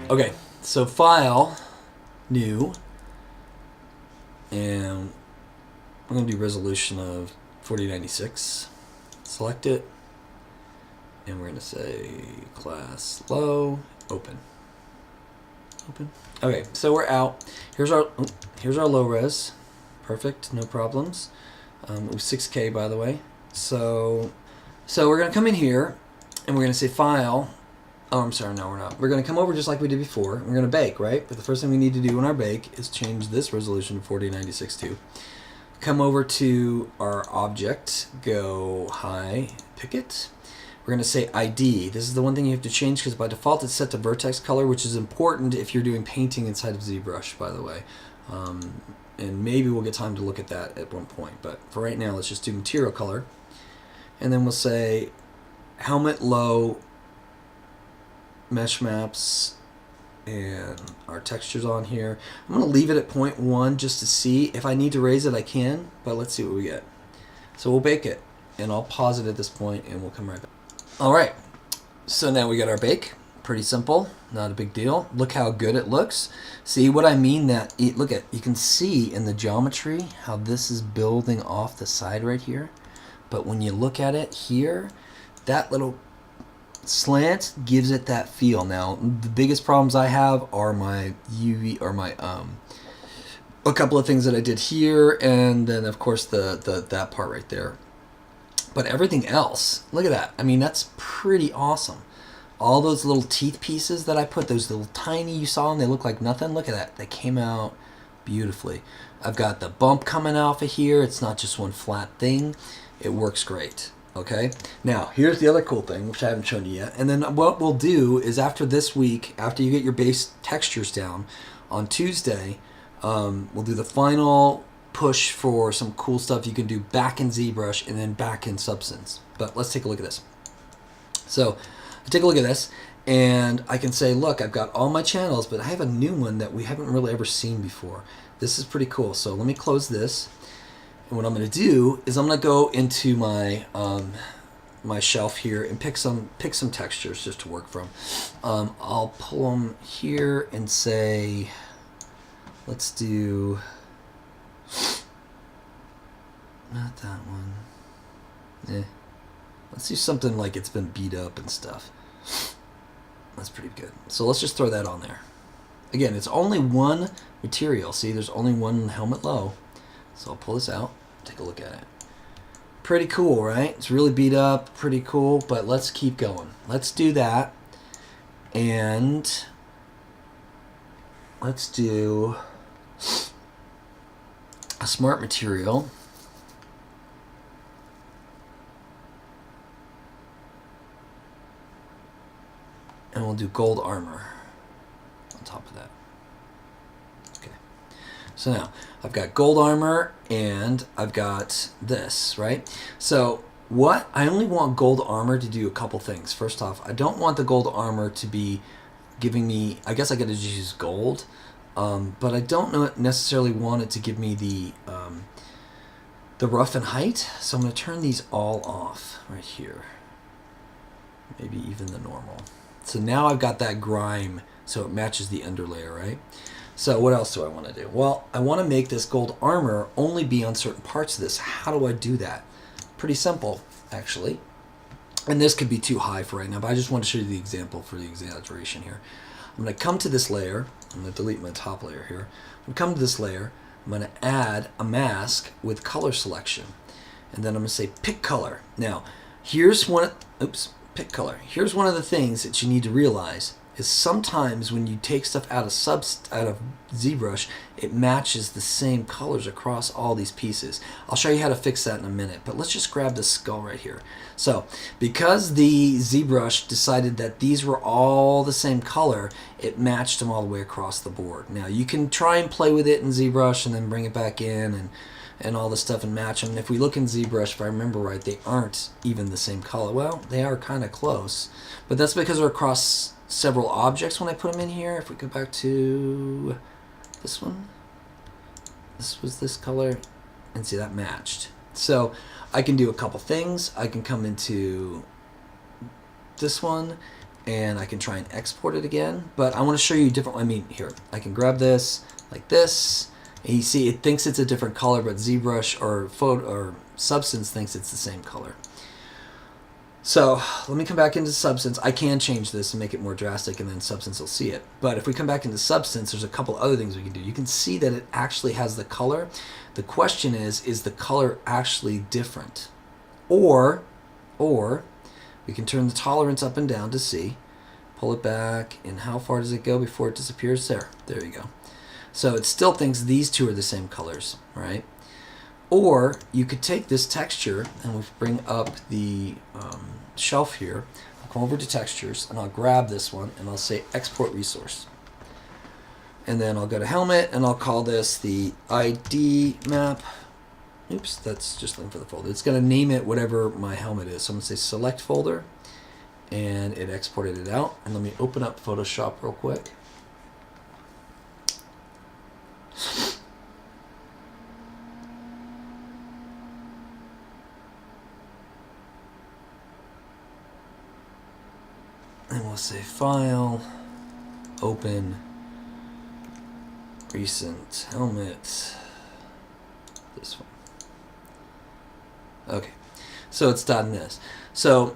Okay, so file, new, and I'm going to do resolution of 4096. Select it, and we're going to say class low, open. Open. Okay, so we're out. Here's our low res. Perfect, no problems. It was 6K, by the way. So we're going to come in here, and we're going to say file. Oh, I'm sorry, no, we're not. We're going to come over just like we did before. We're going to bake, right? But the first thing we need to do in our bake is change this resolution to 4096 to. Come over to our object, go high, pick it. We're going to say ID. This is the one thing you have to change because by default it's set to vertex color, which is important if you're doing painting inside of ZBrush, by the way. And maybe we'll get time to look at that at one point. But for right now, let's just do material color. And then we'll say helmet low, mesh maps, and our textures on here. I'm going to leave it at 0.1 just to see. If I need to raise it, I can, but let's see what we get. So we'll bake it, and I'll pause it at this point, and we'll come right back. All right, so now we got our bake. Pretty simple, not a big deal. Look how good it looks. See what I mean? Look at, you can see in the geometry how this is building off the side right here. But when you look at it here, that little slant gives it that feel. Now, the biggest problems I have are my UV, or my a couple of things that I did here, and then of course that part right there. But everything else, look at that. I mean, that's pretty awesome. All those little teeth pieces that I put, those little tiny, you saw them, they look like nothing. Look at that. They came out beautifully. I've got the bump coming off of here. It's not just one flat thing. It works great. Okay, now here's the other cool thing, which I haven't shown you yet. And then what we'll do is after this week, after you get your base textures down, on Tuesday, we'll do the final push for some cool stuff you can do back in ZBrush and then back in Substance. But let's take a look at this. So take a look at this, and I can say, look, I've got all my channels, but I have a new one that we haven't really ever seen before. This is pretty cool. So let me close this. And what I'm going to do is I'm going to go into my my shelf here and pick some textures just to work from. I'll pull them here and say, let's do not that one. Let's do something like it's been beat up and stuff. That's pretty good. So let's just throw that on there. Again, it's only one material. See, there's only one helmet low. So I'll pull this out, take a look at it. Pretty cool, right? It's really beat up, pretty cool, but let's keep going. Let's do that. And let's do a smart material. And we'll do gold armor on top of that. Okay. So now I've got gold armor and I've got this, right? So what I only want gold armor to do a couple things. First off, I don't want the gold armor to be giving me, I guess I gotta just use gold, but I don't necessarily want it to give me the rough and height. So I'm gonna turn these all off right here. Maybe even the normal. So now I've got that grime, so it matches the underlayer, right? So what else do I want to do? Well, I want to make this gold armor only be on certain parts of this. How do I do that? Pretty simple, actually. And this could be too high for right now, but I just want to show you the example for the exaggeration here. I'm going to come to this layer. I'm going to delete my top layer here. I'm going to come to this layer. I'm going to add a mask with color selection. And then I'm going to say pick color. Now, here's one, pick color. Here's one of the things that you need to realize is sometimes when you take stuff out of ZBrush, it matches the same colors across all these pieces. I'll show you how to fix that in a minute, but let's just grab this skull right here. So because the ZBrush decided that these were all the same color, it matched them all the way across the board. Now you can try and play with it in ZBrush and then bring it back in and all this stuff and match them. And if we look in ZBrush, if I remember right, they aren't even the same color. Well, they are kind of close, but that's because they're across several objects when I put them in here. If we go back to this one, this was this color, and see that matched. So I can do a couple things. I can come into this one and I can try and export it again. But I want to show you different. I mean, here I can grab this like this, and you see it thinks it's a different color, but ZBrush or photo or Substance thinks it's the same color. So let me come back into Substance. I can change this and make it more drastic, and then Substance will see it. But if we come back into Substance, there's a couple other things we can do. You can see that it actually has the color. The question is the color actually different? Or we can turn the tolerance up and down to see, pull it back, and how far does it go before it disappears? There you go. So it still thinks these two are the same colors, right? Or you could take this texture and we bring up the shelf here. I'll come over to textures and I'll grab this one and I'll say export resource. And then I'll go to helmet and I'll call this the ID map. Oops, that's just looking for the folder. It's going to name it whatever my helmet is. So I'm going to say select folder, and it exported it out. And let me open up Photoshop real quick. And we'll say file, open, recent helmet, this one. Okay, so it's .nis. So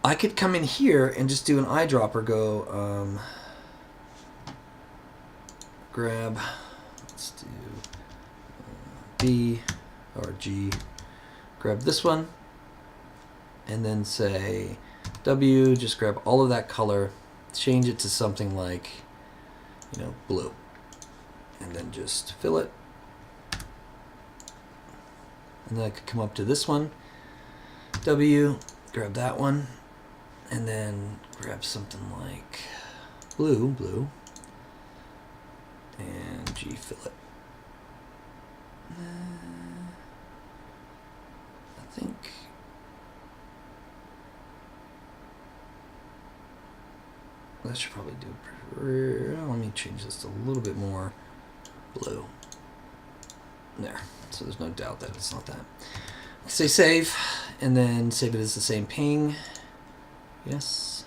I could come in here and just do an eyedropper, go grab, let's do B or G, grab this one, and then say W, just grab all of that color, change it to something like, blue, and then just fill it. And then I could come up to this one, W, grab that one, and then grab something like blue, and G, fill it. I think that should probably do it. Let me change this to a little bit more blue. There. So there's no doubt that it's not that. Say save, and then save it as the same ping. Yes.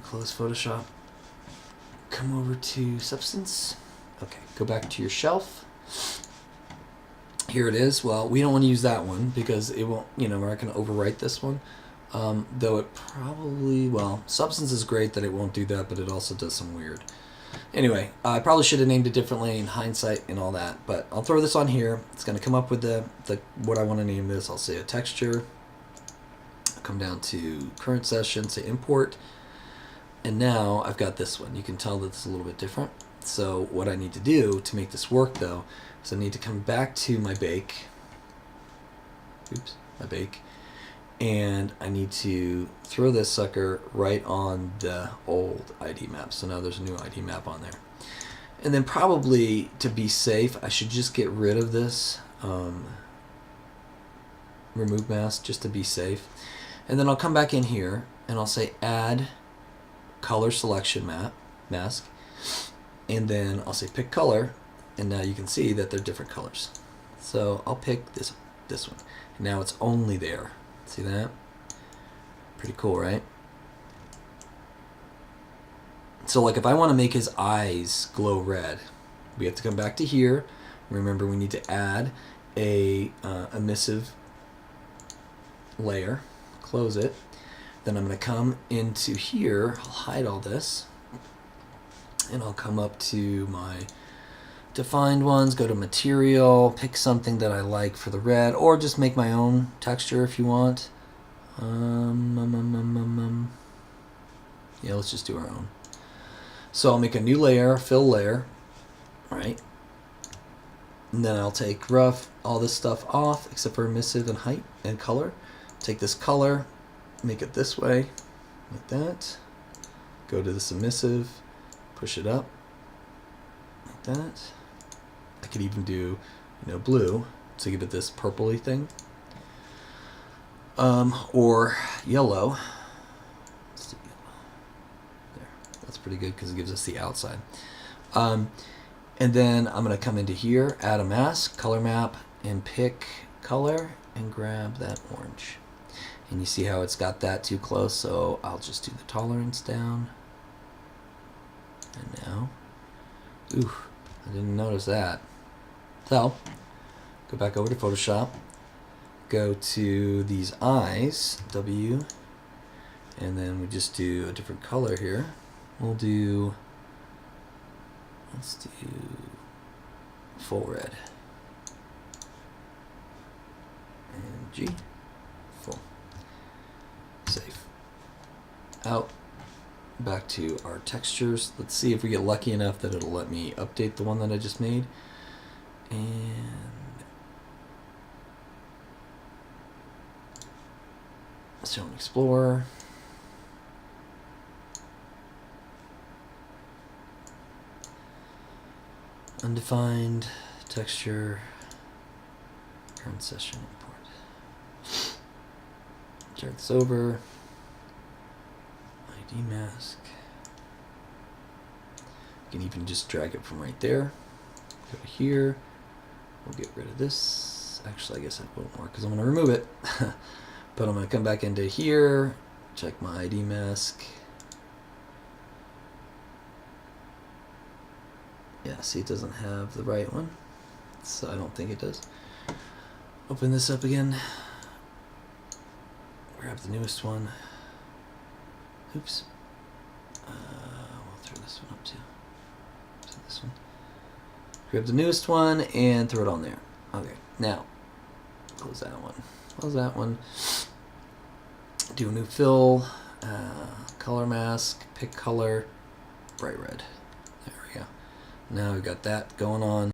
Close Photoshop. Come over to Substance. Okay, go back to your shelf. Here it is. Well, we don't want to use that one because it won't, we're not going to overwrite this one. Though it probably, Substance is great that it won't do that, but it also does some weird. Anyway, I probably should have named it differently in hindsight and all that, but I'll throw this on here. It's going to come up with the what I want to name this. I'll say a texture. I'll come down to current session, say import, and now I've got this one. You can tell that it's a little bit different. So what I need to do to make this work, though, is I need to come back to my bake. Oops, my bake. And I need to throw this sucker right on the old ID map. So now there's a new ID map on there. And then probably to be safe, I should just get rid of this remove mask just to be safe. And then I'll come back in here and I'll say add color selection mask. And then I'll say pick color. And now you can see that they're different colors. So I'll pick this one. And now it's only there. See that? Pretty cool, right? So like if I want to make his eyes glow red, we have to come back to here. Remember, we need to add a emissive layer. Close it. Then I'm going to come into here. I'll hide all this. And I'll come up to my defined ones, go to material, pick something that I like for the red, or just make my own texture if you want. Yeah, let's just do our own. So I'll make a new layer, fill layer, right? And then I'll take rough, all this stuff off, except for emissive and height and color. Take this color, make it this way, like that. Go to this emissive, push it up, like that. I could even do, blue to give it this purpley thing. Or yellow. Let's do yellow. There. That's pretty good because it gives us the outside. And then I'm going to come into here, add a mask, color map, and pick color, and grab that orange. And you see how it's got that too close, so I'll just do the tolerance down. And now, ooh, I didn't notice that. So, go back over to Photoshop, go to these eyes, W, and then we just do a different color here. We'll do, let's do full red. And G, full. Save. Out. Back to our textures. Let's see if we get lucky enough that it'll let me update the one that I just made. And show and Explorer. Undefined texture. Current session import. Drag this over. ID mask. You can even just drag it from right there. Go to here. We'll get rid of this. Actually, I guess that won't work because I'm going to remove it. But I'm going to come back into here. Check my ID mask. Yeah, see, it doesn't have the right one. So I don't think it does. Open this up again. Grab the newest one. Oops. We'll throw this one up too. So this one. Grab the newest one and throw it on there. Okay, now close that one. Close that one. Do a new fill. Color mask. Pick color. Bright red. There we go. Now we've got that going on.